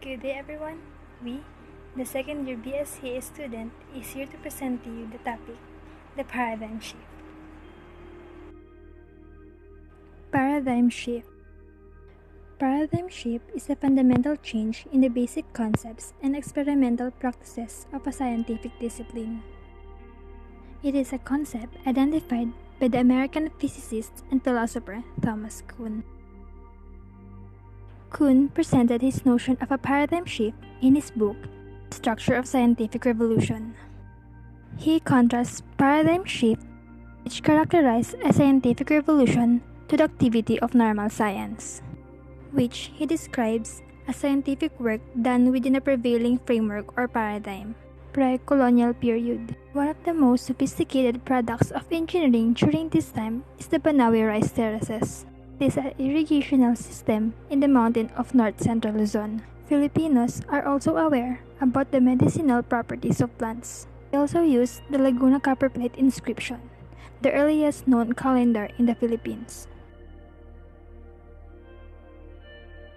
Good day everyone. We, the second year BSCA student, is here to present to you the topic, the paradigm shift. Paradigm shift. Paradigm shift is a fundamental change in the basic concepts and experimental practices of a scientific discipline. It is a concept identified by the American physicist and philosopher Thomas Kuhn. Kuhn presented his notion of a paradigm shift in his book, The Structure of Scientific Revolution. He contrasts paradigm shift, which characterize a scientific revolution, to the activity of normal science, which he describes as scientific work done within a prevailing framework or paradigm. Pre-colonial period. One of the most sophisticated products of engineering during this time is the Banawe rice terraces. It is an irrigational system in the mountain of north-central Luzon. Filipinos are also aware about the medicinal properties of plants. They also use the Laguna copperplate inscription, the earliest known calendar in the Philippines.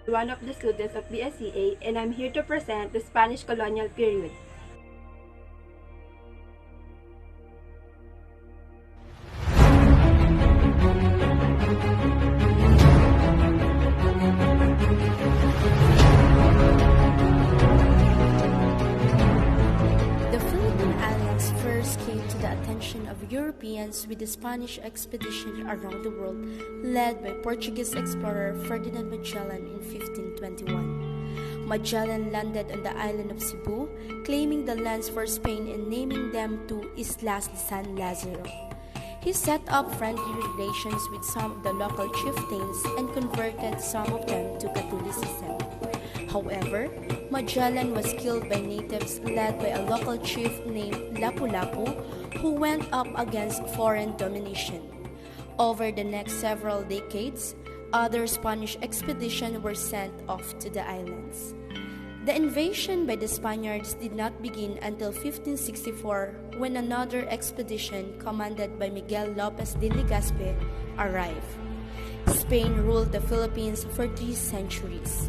One of the students of BSCA, and I'm here to present the Spanish colonial period. Of Europeans with the Spanish expedition around the world led by Portuguese explorer Ferdinand Magellan in 1521. Magellan landed on the island of Cebu, claiming the lands for Spain and naming them to Islas de San Lazaro. He set up friendly relations with some of the local chieftains and converted some of them to Catholicism. However, Magellan was killed by natives led by a local chief named Lapu-Lapu, who went up against foreign domination. Over the next several decades, other Spanish expeditions were sent off to the islands. The invasion by the Spaniards did not begin until 1564, when another expedition commanded by Miguel Lopez de Legazpi arrived. Spain ruled the Philippines for 3 centuries.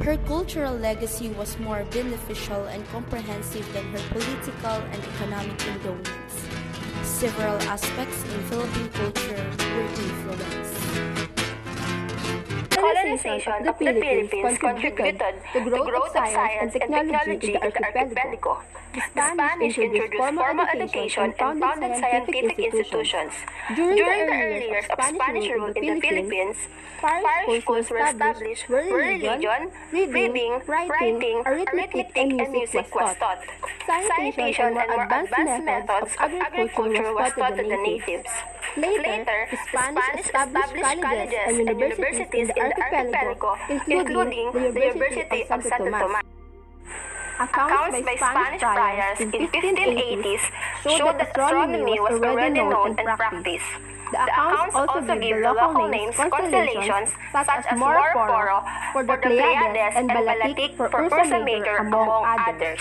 Her cultural legacy was more beneficial and comprehensive than her political and economic endowments. Several aspects in Philippine culture were influenced. Colonization of the Philippines contributed to the growth of science and technology in the archipelago. The Spanish introduced formal education and founded scientific institutions. During the early years of Spanish rule in the Philippines, parish schools were established where religion, reading, writing, arithmetic, and music was taught. Sanitation and more advanced methods of agriculture was taught to the natives. Later, the Spanish established colleges and universities in the archipelago, including the University of Santo Tomas. Accounts by Spanish friars in 1580s showed that astronomy was already known and practiced. The accounts also give the local names constellations such as Morporo for the Pleiades and Balatik for Ursa Major, among others.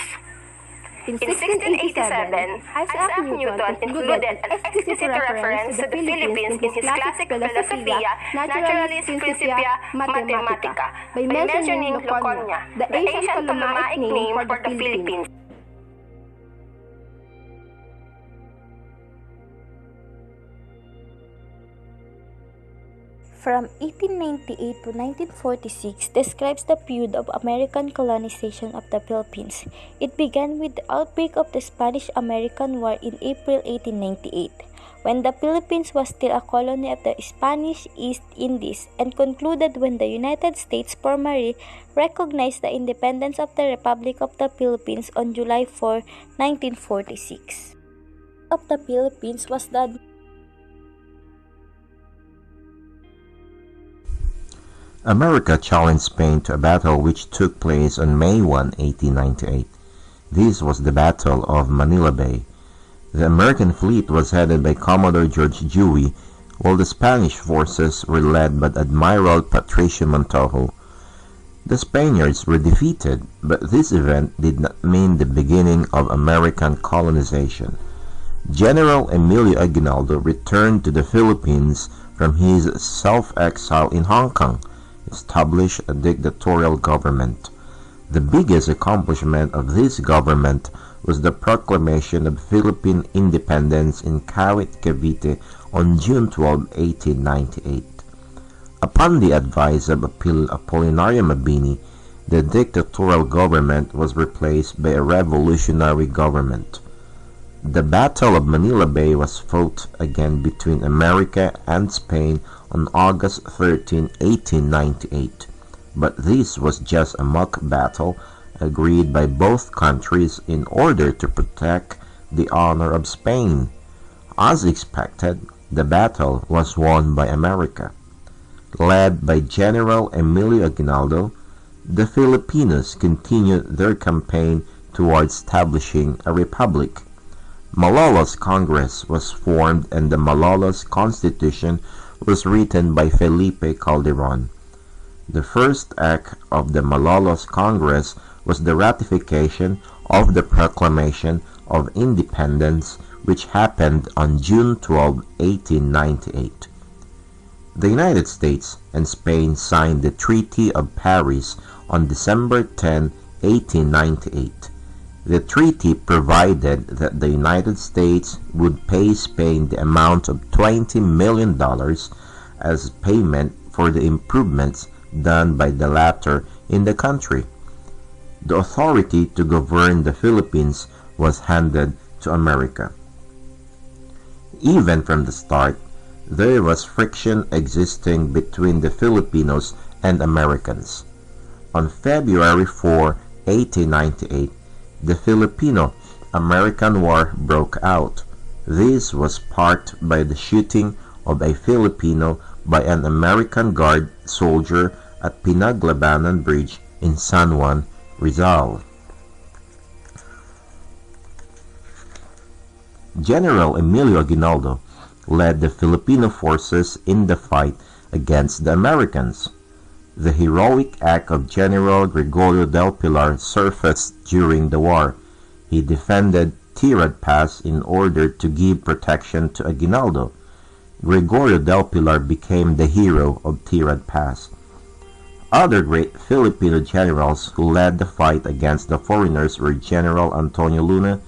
In 1687, Isaac Newton included an explicit reference to the Philippines in his classic Philosophia Naturalis Principia Mathematica by mentioning Laconia, the ancient Ptolemaic name for the Philippines. From 1898 to 1946 describes the period of American colonization of the Philippines. It began with the outbreak of the Spanish-American War in April 1898, when the Philippines was still a colony of the Spanish East Indies, and concluded when the United States formally recognized the independence of the Republic of the Philippines on July 4, 1946. Of the Philippines was the America challenged Spain to a battle which took place on May 1, 1898. This was the Battle of Manila Bay. The American fleet was headed by Commodore George Dewey, while the Spanish forces were led by Admiral Patricio Montojo. The Spaniards were defeated, but this event did not mean the beginning of American colonization. General Emilio Aguinaldo returned to the Philippines from his self-exile in Hong Kong, established a dictatorial government. The biggest accomplishment of this government was the proclamation of Philippine independence in Kawit, Cavite on June 12, 1898. Upon the advice of Apolinario Mabini, the dictatorial government was replaced by a revolutionary government. The Battle of Manila Bay was fought again between America and Spain on August 13, 1898, but this was just a mock battle agreed by both countries in order to protect the honor of Spain. As expected, the battle was won by America. Led by General Emilio Aguinaldo, the Filipinos continued their campaign toward establishing a republic. Malolos Congress was formed and the Malolos Constitution was written by Felipe Calderon. The first act of the Malolos Congress was the ratification of the Proclamation of Independence, which happened on June 12, 1898. The United States and Spain signed the Treaty of Paris on December 10, 1898. The treaty provided that the United States would pay Spain the amount of $20 million as payment for the improvements done by the latter in the country. The authority to govern the Philippines was handed to America. Even from the start, there was friction existing between the Filipinos and Americans. On February 4, 1898, the Filipino-American War broke out. This was sparked by the shooting of a Filipino by an American Guard soldier at Pinaglabanan Bridge in San Juan, Rizal. General Emilio Aguinaldo led the Filipino forces in the fight against the Americans. The heroic act of General Gregorio del Pilar surfaced during the war. He defended Tirad Pass in order to give protection to Aguinaldo. Gregorio del Pilar became the hero of Tirad Pass. Other great Filipino generals who led the fight against the foreigners were General Antonio Luna,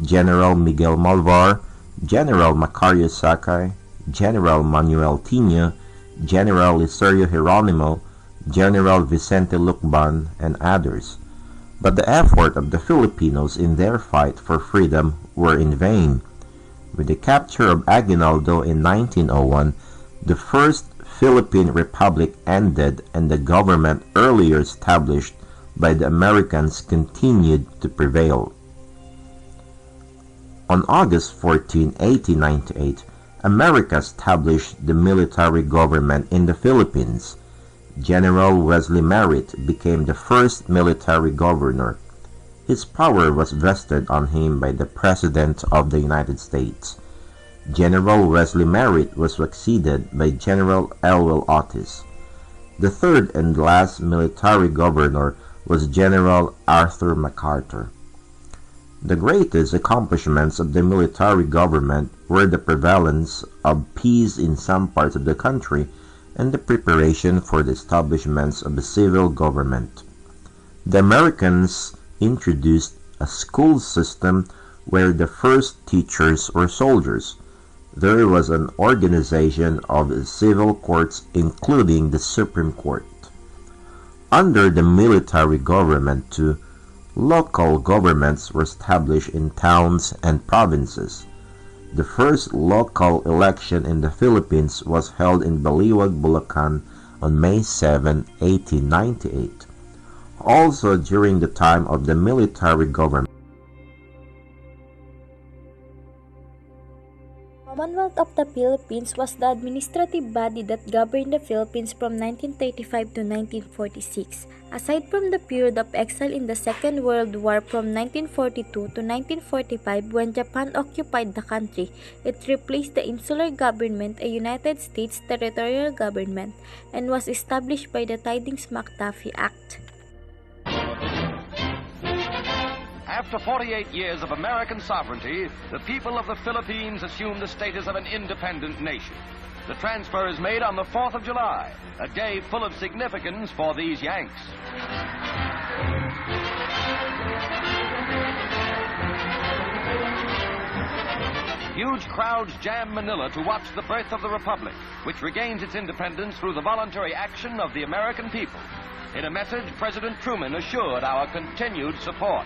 General Miguel Malvar, General Macario Sakay, General Manuel Tino, General Licerio Geronimo, General Vicente Lucban, and others. But the effort of the Filipinos in their fight for freedom were in vain. With the capture of Aguinaldo in 1901, the First Philippine Republic ended and the government earlier established by the Americans continued to prevail. On August 14, 1898, America established the military government in the Philippines. General Wesley Merritt became the first military governor. His power was vested on him by the President of the United States. General Wesley Merritt was succeeded by General Elwell Otis. The third and last military governor was General Arthur MacArthur. The greatest accomplishments of the military government were the prevalence of peace in some parts of the country and the preparation for the establishment of a civil government. The Americans introduced a school system where the first teachers were soldiers. There was an organization of civil courts including the Supreme Court. Under the military government too, local governments were established in towns and provinces. The first local election in the Philippines was held in Baliwag, Bulacan on May 7, 1898. Also during the time of the military government, Commonwealth of the Philippines was the administrative body that governed the Philippines from 1935 to 1946. Aside from the period of exile in the Second World War from 1942 to 1945 when Japan occupied the country, it replaced the insular government, a United States territorial government, and was established by the Tidings-McDuffie Act. After 48 years of American sovereignty, the people of the Philippines assume the status of an independent nation. The transfer is made on the 4th of July, a day full of significance for these Yanks. huge crowds jam Manila to watch the birth of the Republic, which regains its independence through the voluntary action of the American people. In a message, President Truman assured our continued support.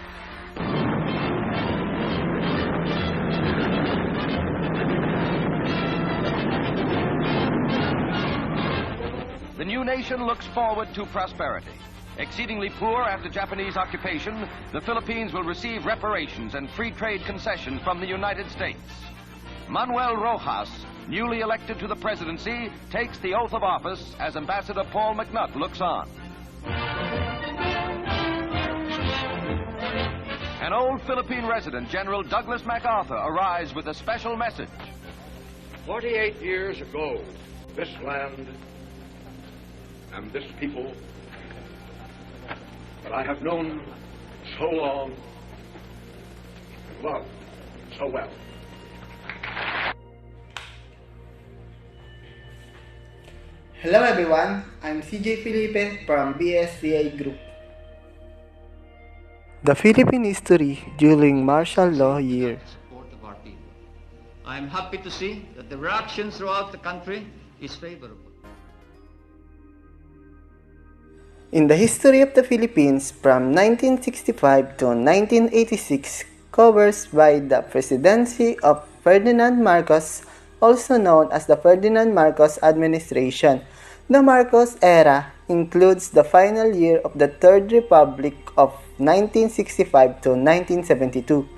The new nation looks forward to prosperity. Exceedingly poor after Japanese occupation, the Philippines will receive reparations and free trade concessions from the United States. Manuel Rojas, newly elected to the presidency, takes the oath of office as Ambassador Paul McNutt looks on. An old Philippine resident, General Douglas MacArthur, arrives with a special message. 48 years ago, this land and this people that I have known so long and loved so well. Hello everyone, I'm CJ Felipe from BSCA Group. The Philippine history during martial law year. Support of our people. I am happy to see that the reaction throughout the country is favorable. In the history of the Philippines from 1965 to 1986 covers by the presidency of Ferdinand Marcos, also known as the Ferdinand Marcos administration. The Marcos era includes the final year of the Third Republic of 1965 to 1972.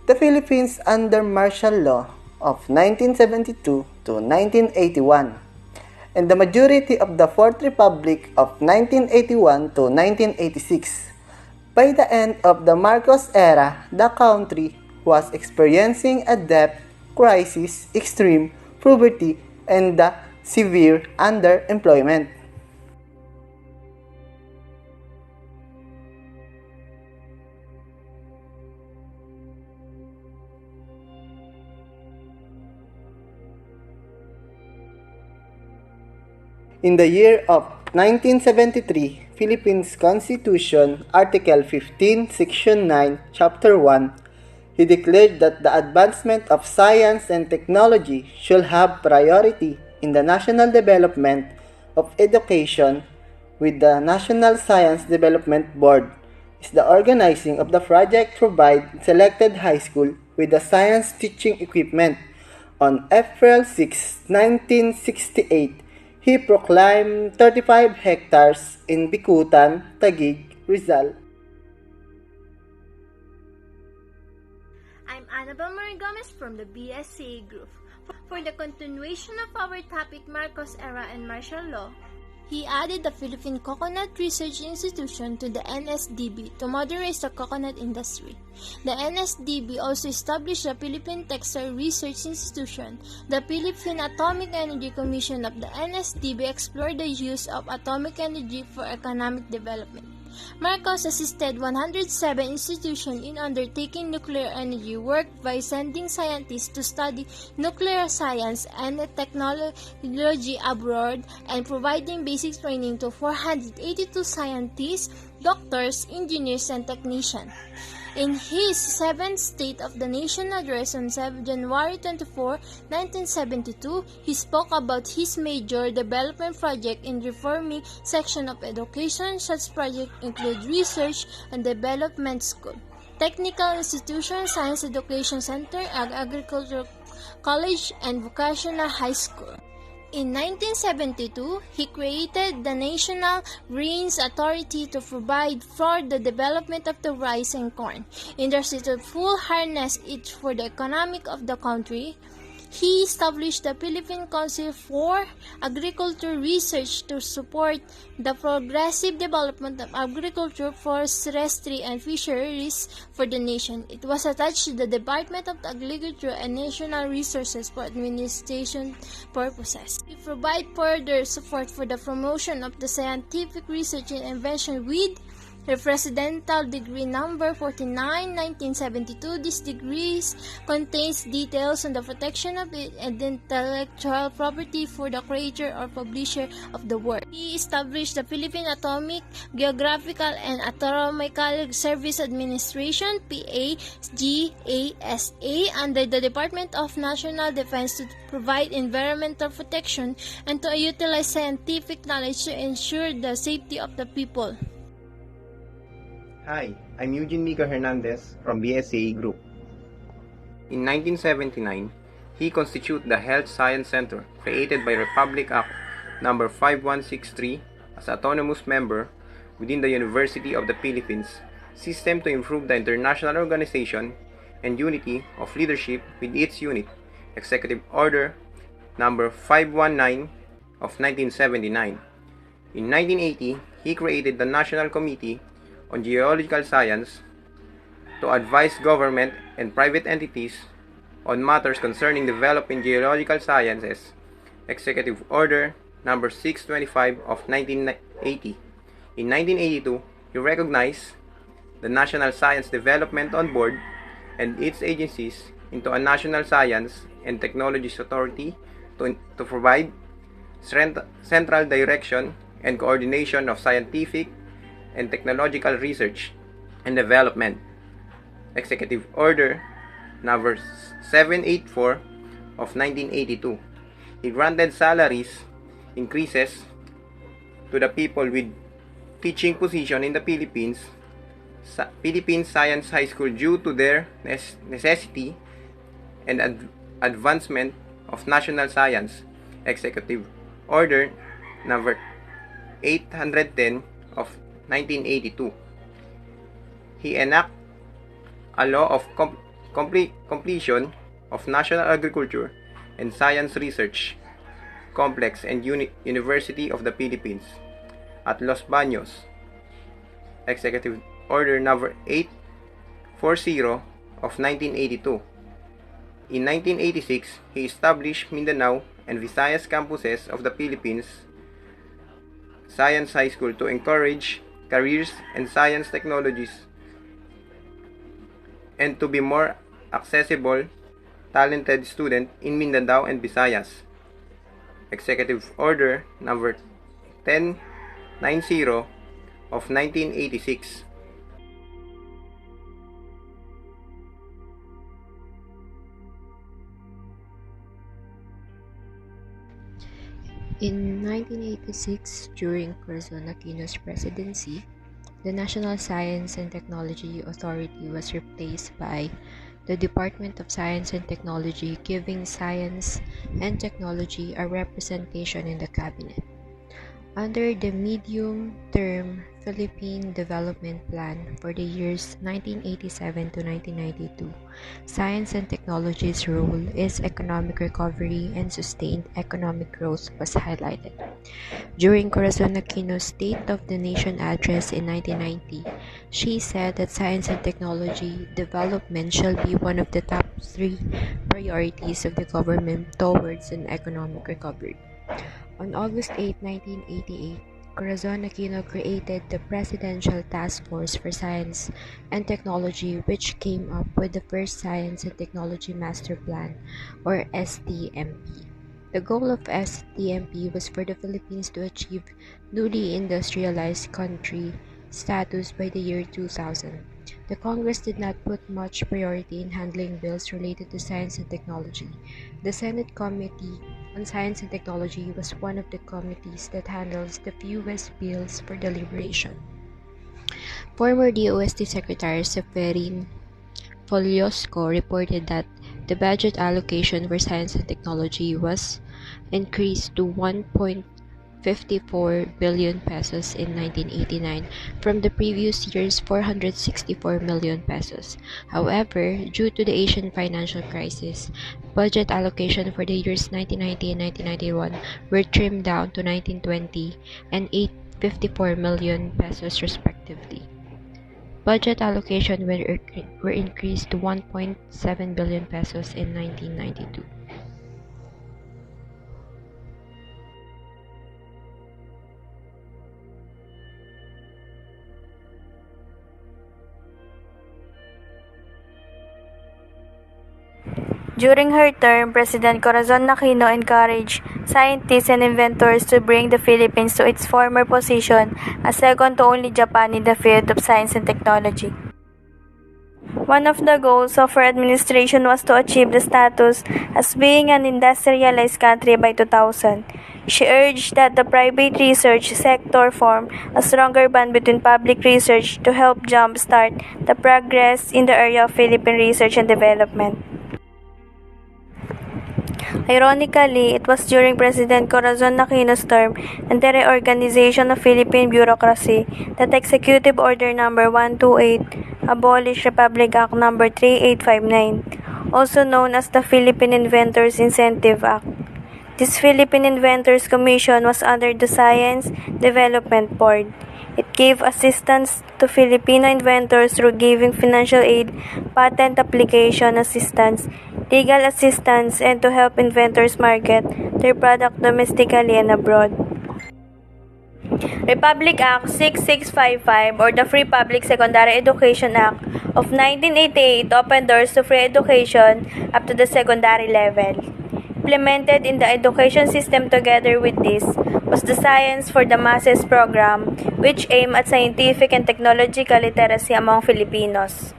The Philippines under martial law of 1972 to 1981. And the majority of the Fourth Republic of 1981 to 1986. By the end of the Marcos era, the country was experiencing a debt crisis, extreme poverty, and the severe underemployment. In the year of 1973, Philippines Constitution, Article 15, Section 9, Chapter 1, he declared that the advancement of science and technology should have priority in the national development of education, with the National Science Development Board is the organizing of the project to provide selected high school with the science teaching equipment. On April 6, 1968, he proclaimed 35 hectares in Bicutan, Taguig, Rizal. I'm Annabel Marie Gomez from the BSCA Group. For the continuation of our topic, Marcos Era and Martial Law, he added the Philippine Coconut Research Institution to the NSDB to modernize the coconut industry. The NSDB also established the Philippine Textile Research Institution. The Philippine Atomic Energy Commission of the NSDB explored the use of atomic energy for economic development. Marcos assisted 107 institutions in undertaking nuclear energy work by sending scientists to study nuclear science and technology abroad and providing basic training to 482 scientists, doctors, engineers, and technicians. In his 7th State of the Nation address on January 24, 1972, he spoke about his major development project in reforming section of education. Such projects include research and development school, technical institution, science education center, agricultural college, and vocational high school. In 1972, he created the National Grains Authority to provide for the development of the rice and corn industry to full harness it for the economic of the country. He established the Philippine Council for Agriculture Research to support the progressive development of agriculture, forestry, and fisheries for the nation. It was attached to the Department of Agriculture and National Resources for administration purposes. He provided further support for the promotion of the scientific research and invention with The Presidential Degree Number 49, 1972. This degree contains details on the protection of intellectual property for the creator or publisher of the work. He established the Philippine Atomic, Geographical, and Astronomical Service Administration (PAGASA) under the Department of National Defense to provide environmental protection and to utilize scientific knowledge to ensure the safety of the people. Hi, I'm Eugene Mika Hernandez from BSA Group. In 1979, he constituted the Health Science Center created by Republic Act No. 5163 as autonomous member within the University of the Philippines system to improve the international organization and unity of leadership with its unit, Executive Order No. 519 of 1979. In 1980, he created the National Committee on Geological Science to advise government and private entities on matters concerning developing geological sciences, Executive Order No. 625 of 1980. In 1982, he recognized the National Science Development on Board and its agencies into a National Science and Technologies Authority to provide central direction and coordination of scientific and technological research and development, Executive Order No. 784 of 1982. He granted salaries increases to the people with teaching position in the Philippine Science High School due to their necessity and advancement of national science, Executive Order No. 810 of 1982. He enacted a law of completion of National Agriculture and Science Research Complex and University of the Philippines at Los Baños, Executive Order No. 840 of 1982. In 1986, he established Mindanao and Visayas campuses of the Philippines Science High School to encourage careers in science technologies and to be more accessible talented student in Mindanao and Visayas, Executive Order No. 1090 of 1986. In 1986, during Corazon Aquino's presidency, the National Science and Technology Authority was replaced by the Department of Science and Technology, giving science and technology a representation in the cabinet. Under the medium-term Philippine Development Plan for the years 1987 to 1992, science and technology's role is economic recovery and sustained economic growth was highlighted. During Corazon Aquino's State of the Nation address in 1990, she said that science and technology development shall be one of the top 3 priorities of the government towards an economic recovery. On August 8, 1988, Corazon Aquino created the Presidential Task Force for Science and Technology, which came up with the first Science and Technology Master Plan, or STMP. The goal of STMP was for the Philippines to achieve newly industrialized country status by the year 2000. The Congress did not put much priority in handling bills related to science and technology. The Senate Committee on Science and Technology was one of the committees that handles the fewest bills for deliberation. Former DOST Secretary Seferin Foliosco reported that the budget allocation for science and technology was increased to 1.54 billion pesos in 1989 from the previous year's 464 million pesos. However, due to the Asian financial crisis, budget allocation for the years 1990 and 1991 were trimmed down to 1920 and 854 million pesos respectively. Budget allocation were increased to 1.7 billion pesos in 1992. During her term, President Corazon Aquino encouraged scientists and inventors to bring the Philippines to its former position as second to only Japan in the field of science and technology. One of the goals of her administration was to achieve the status as being an industrialized country by 2000. She urged that the private research sector form a stronger bond between public research to help jumpstart the progress in the area of Philippine research and development. Ironically, it was during President Corazon Aquino's term and the reorganization of Philippine bureaucracy that Executive Order No. 128 abolished Republic Act No. 3859, also known as the Philippine Inventors Incentive Act. This Philippine Inventors Commission was under the Science Development Board. It gave assistance to Filipino inventors through giving financial aid, patent application assistance, legal assistance, and to help inventors market their product domestically and abroad. Republic Act 6655 or the Free Public Secondary Education Act of 1988 opened doors to free education up to the secondary level. Implemented in the education system together with this was the Science for the Masses program, which aimed at scientific and technological literacy among Filipinos.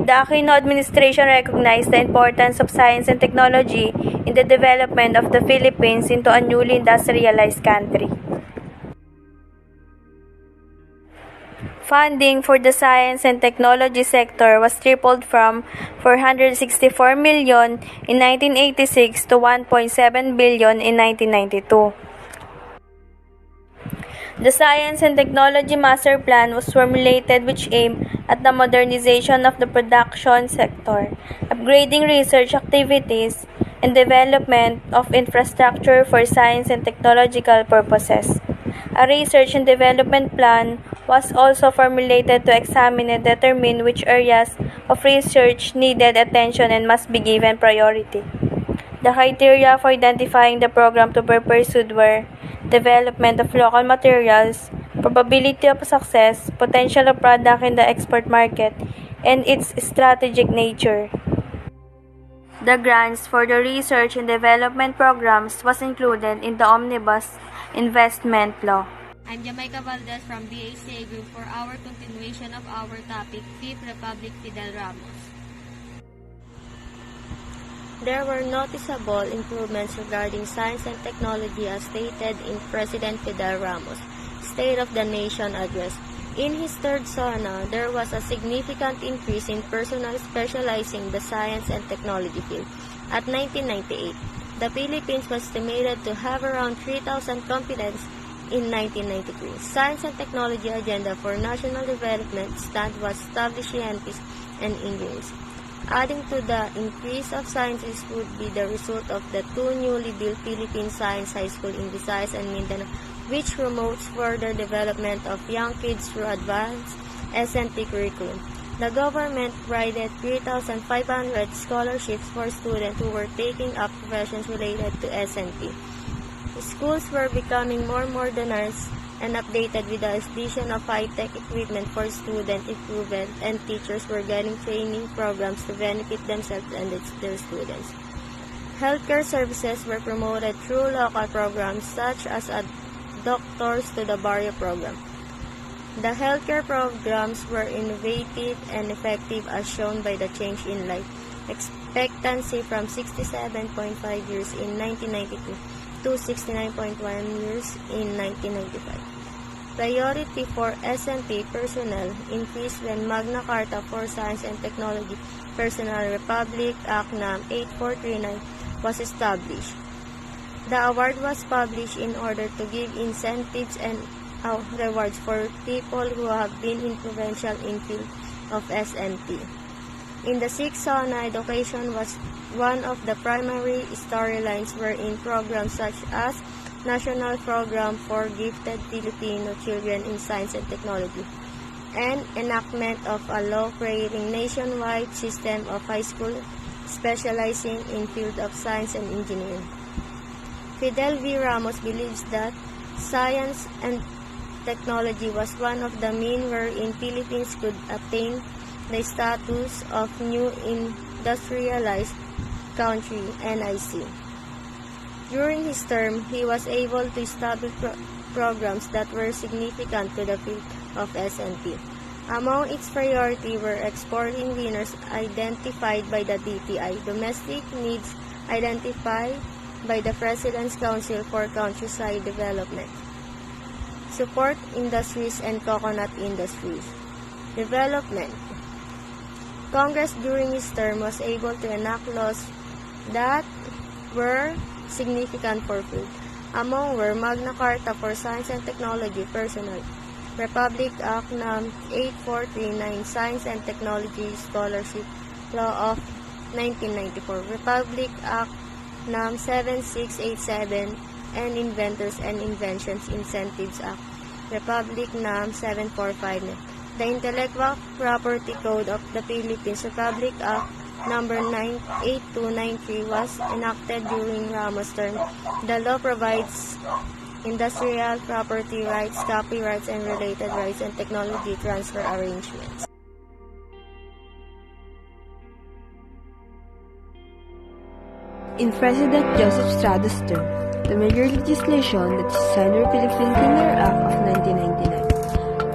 The Aquino administration recognized the importance of science and technology in the development of the Philippines into a newly industrialized country. Funding for the science and technology sector was tripled from 464 million in 1986 to 1.7 billion in 1992. The Science and Technology Master Plan was formulated which aimed at the modernization of the production sector, upgrading research activities, and development of infrastructure for science and technological purposes. A research and development plan was also formulated to examine and determine which areas of research needed attention and must be given priority. The criteria for identifying the program to be pursued were development of local materials, probability of success, potential of product in the export market, and its strategic nature. The grants for the research and development programs was included in the Omnibus Investment Law. I'm Jamaica Valdez from BACA Group for our continuation of our topic, Fifth Republic Fidel Ramos. There were noticeable improvements regarding science and technology as stated in President Fidel Ramos' State of the Nation address. In his third SONA, there was a significant increase in personnel specializing the science and technology field. At 1998, the Philippines was estimated to have around 3,000 competents in 1993. Science and Technology Agenda for National Development Stand was established scientists and engineers. Adding to the increase of scientists would be the result of the two newly built Philippine Science High School in Visayas and Mindanao, which promotes further development of young kids through advanced SNT curriculum. The government provided 3,500 scholarships for students who were taking up professions related to SNT. Schools were becoming more modernized and updated with the addition of high-tech equipment for student improvement, and teachers were getting training programs to benefit themselves and their students. Healthcare services were promoted through local programs such as a Doctors to the Barrio program. The healthcare programs were innovative and effective as shown by the change in life expectancy from 67.5 years in 1992 to 69.1 years in 1995. Priority for SNT personnel increased when Magna Carta for Science and Technology Personnel Republic Act No. 8439 was established. The award was published in order to give incentives and rewards for people who have been influential in field of SNT. In the sixth SONA, education was one of the primary storylines wherein programs such as National Program for Gifted Filipino Children in Science and Technology and enactment of a law creating nationwide system of high school specializing in field of science and engineering. Fidel V. Ramos believes that science and technology was one of the means wherein Philippines could attain the status of new industrialized country, NIC. During his term, he was able to establish programs that were significant to the field of S&T. Among its priorities were exporting winners identified by the DTI, domestic needs identified by the President's Council for Countryside Development, support industries and coconut industries. Development. Congress during his term was able to enact laws that were significant for food. Among were Magna Carta for Science and Technology personnel, Republic Act No. 8439 Science and Technology Scholarship Law of 1994, Republic Act No. 7687 and Inventors and Inventions Incentives Act, Republic No. 745, the Intellectual Property Code of the Philippines, Republic Act No. 98293 was enacted during Ramos' term. The law provides industrial property rights, copyrights, and related rights and technology transfer arrangements. In President Joseph Estrada's term, the major legislation that signed the Philippine Clean Air Act of 1999,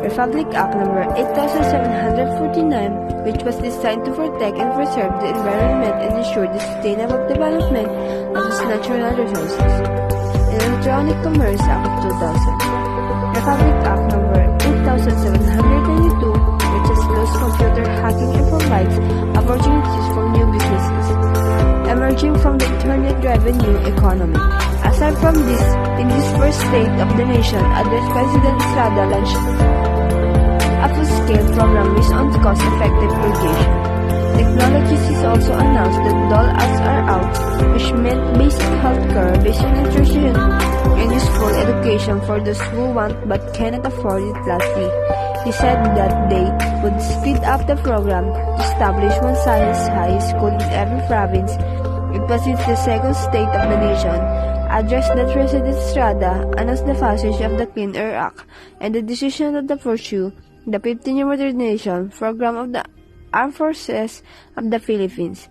Republic Act No. 8749, which was designed to protect and preserve the environment and ensure the sustainable development of its natural resources, and Electronic Commerce Act of 2000, Republic Act No. 8792, which allows computer hacking and provides opportunities for new businesses emerging from the internet-driven new economy. Aside from this, in this first State of the Nation address, President Estrada launched a full-scale program based on cost-effective irrigation technologies. Is also announced that dole-outs are out, which meant basic healthcare, basic nutrition, and useful education for those who want but cannot afford it. Lastly, he said that they would speed up the program to establish one science high school in every province. It was in the second State of the Nation address that President Estrada announced the passage of the Clean Air Act and the decision to pursue the 15-year modernization program of the Armed Forces of the Philippines.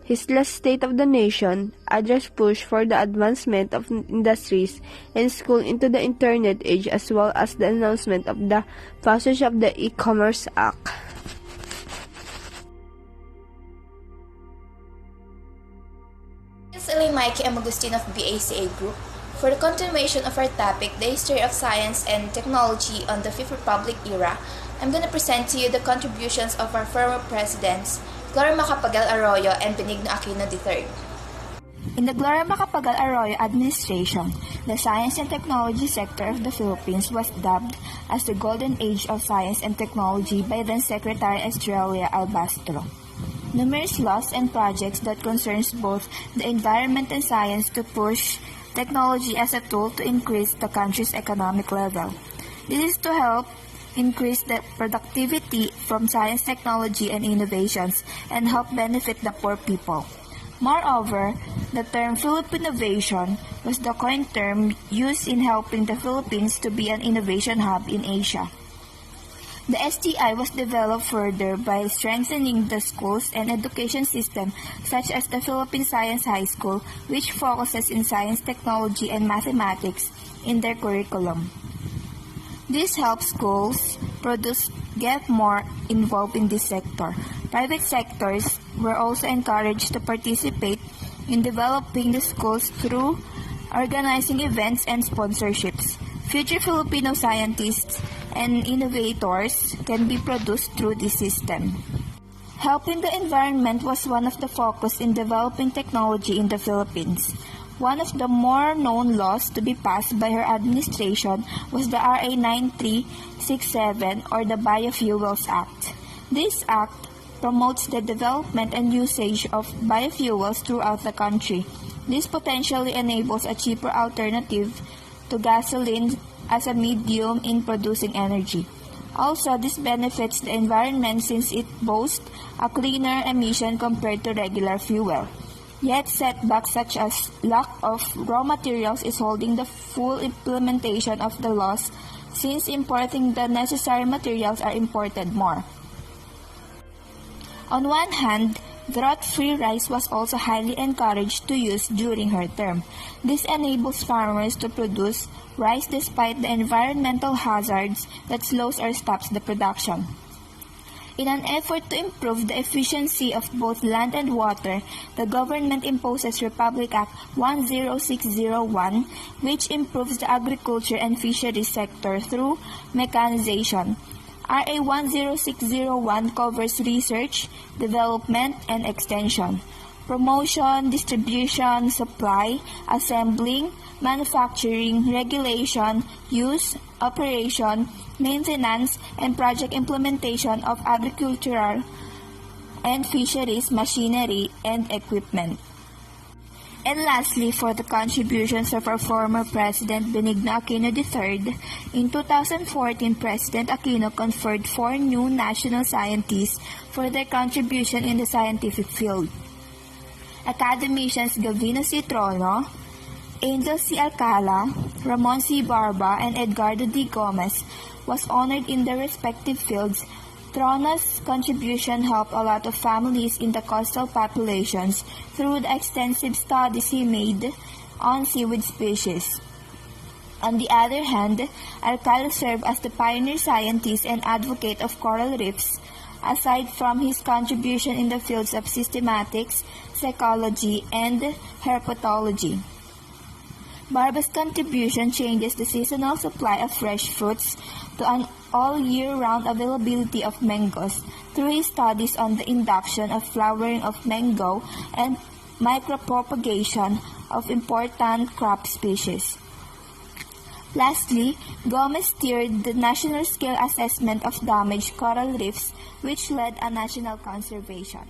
His last State of the Nation address pushed for the advancement of industries and school into the Internet age, as well as the announcement of the passage of the E-Commerce Act. Mikey M. Agustin of BACA Group. For the continuation of our topic, the history of science and technology on the Fifth Republic era, I'm going to present to you the contributions of our former presidents, Gloria Macapagal Arroyo and Benigno Aquino III. In the Gloria Macapagal Arroyo administration, the science and technology sector of the Philippines was dubbed as the Golden Age of Science and Technology by then Secretary Estrella Albastro. Numerous laws and projects that concerns both the environment and science to push technology as a tool to increase the country's economic level. This is to help increase the productivity from science, technology, and innovations and help benefit the poor people. Moreover, the term Philippinnovation was the coined term used in helping the Philippines to be an innovation hub in Asia. The STI was developed further by strengthening the schools and education system, such as the Philippine Science High School, which focuses in science, technology, and mathematics in their curriculum. This helps schools get more involved in this sector. Private sectors were also encouraged to participate in developing the schools through organizing events and sponsorships. Future Filipino scientists and innovators can be produced through this system. Helping the environment was one of the focus in developing technology in the Philippines. One of the more known laws to be passed by her administration was the RA 9367 or the Biofuels Act. This act promotes the development and usage of biofuels throughout the country. This potentially enables a cheaper alternative to gasoline as a medium in producing energy. Also, this benefits the environment since it boasts a cleaner emission compared to regular fuel. Yet setbacks such as lack of raw materials is holding the full implementation of the laws since importing the necessary materials are imported more. On one hand, Drought-free rice was also highly encouraged to use during her term. This enables farmers to produce rice despite the environmental hazards that slows or stops the production. In an effort to improve the efficiency of both land and water, the government imposes Republic Act 10601, which improves the agriculture and fisheries sector through mechanization. RA 10601 covers research, development, and extension, promotion, distribution, supply, assembling, manufacturing, regulation, use, operation, maintenance, and project implementation of agricultural and fisheries machinery and equipment. And lastly, for the contributions of our former President Benigno Aquino III, in 2014, President Aquino conferred 4 new national scientists for their contribution in the scientific field. Academicians Gavino C. Trono, Angel C. Alcala, Ramon C. Barba, and Edgardo D. Gomez was honored in their respective fields. Trono's contribution helped a lot of families in the coastal populations through the extensive studies he made on seaweed species. On the other hand, Alcala served as the pioneer scientist and advocate of coral reefs, aside from his contribution in the fields of systematics, psychology, and herpetology. Barba's contribution changes the seasonal supply of fresh fruits to an all-year-round availability of mangoes through his studies on the induction of flowering of mango and micropropagation of important crop species. Lastly, Gomez steered the national scale assessment of damaged coral reefs, which led a national conservation.